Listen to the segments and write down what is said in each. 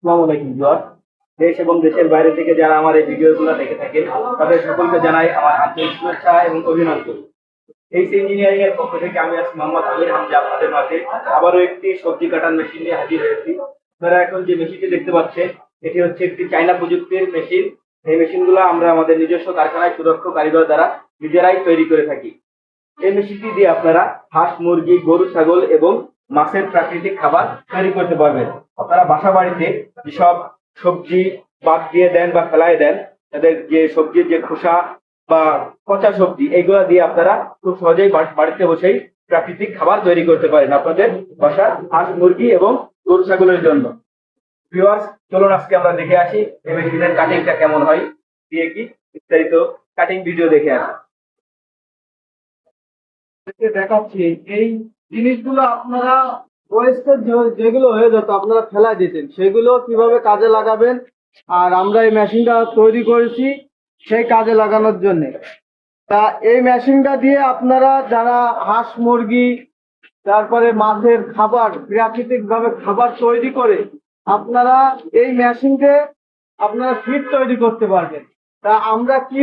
আসসালামু আলাইকুম ভিউয়ার্স। দেশ এবং দেশের বাইরে থেকে যারা আমার এই ভিডিওগুলো দেখে থাকেন তাদের সকলকে জানাই আমার আন্তরিক শুভেচ্ছা এবং অভিনন্দন। এইচ ইঞ্জিনিয়ারিং এর পক্ষ থেকে আমি আছি মোহাম্মদ আমির হামজা, আপনাদের মাঝে আবারও একটি সবজি কাটার মেশিন নিয়ে হাজির হয়েছি। আপনারা এখন যে মেশিনটি দেখতে পাচ্ছেন এটি হচ্ছে একটি চাইনা প্রযুক্তির মেশিন। এই মেশিনগুলো আমরা আমাদের নিজস্ব কারখানায় সুদক্ষ কারিগর দ্বারা নিজেরাই তৈরি করে থাকি। এই মেশিনটি দিয়ে আপনারা হাঁস, মুরগি, গরু, ছাগল এবং মাছের প্রাকৃতিক খাবার তৈরি করতে পারবেন। আপনারা বাসা বাড়িতে যেসব সবজি বাদ দিয়ে দেন বা ফেলায় দেন, তাদের যে সবজির যে খোসা বা পচা সবজি, এইগুলা দিয়ে আপনারা খুব সহজেই বাড়িতে বসেই প্রাকৃতিক খাবার তৈরি করতে পারেন আপনাদের বাসার হাঁস, মুরগি এবং গরু, ছাগলের জন্য। ভিউয়ার্স, চলুন আজকে আমরা দেখে আসি এই মেশিনের কাটিংটা কেমন হয়, দিয়ে কি বিস্তারিত কাটিং ভিডিও দেখে আসি। দেখাচ্ছি এই জিনিসগুলো আপনারা ওয়েস্টের যেগুলো হয়ে যেত আপনারা ফেলা দিতেন, সেগুলো কিভাবে কাজে লাগাবেন। আর আমরা এই মেশিনটা তৈরি করেছি সেই কাজে লাগানোর জন্য। তা এই মেশিনটা দিয়ে আপনারা যারা হাঁস, মুরগি, তারপরে মাছের খাবার, প্রাকৃতিক ভাবে খাবার তৈরি করে আপনারা এই মেশিনকে আপনারা ফিড তৈরি করতে পারবেন। তা আমরা কি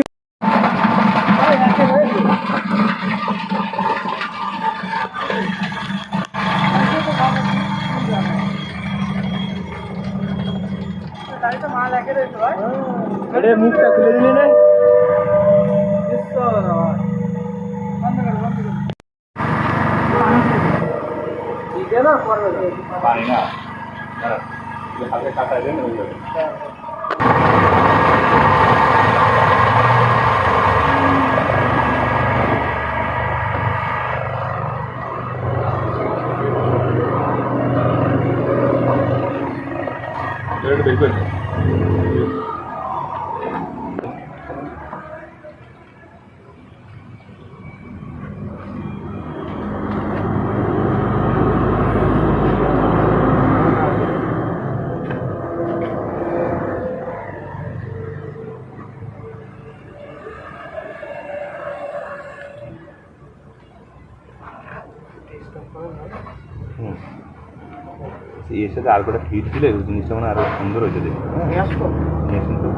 মুখটা খুলে দিলে না, ঠিক আছে না? পারি না, হাতে কাটাই দেন হয়ে যাবে। দেখবেন এর সাথে আর কটা ফিট দিলে জিনিসটা মানে আরো সুন্দর হয়েছে দেখতে। নিয়ে আসবো। নিয়ে আসুন তো।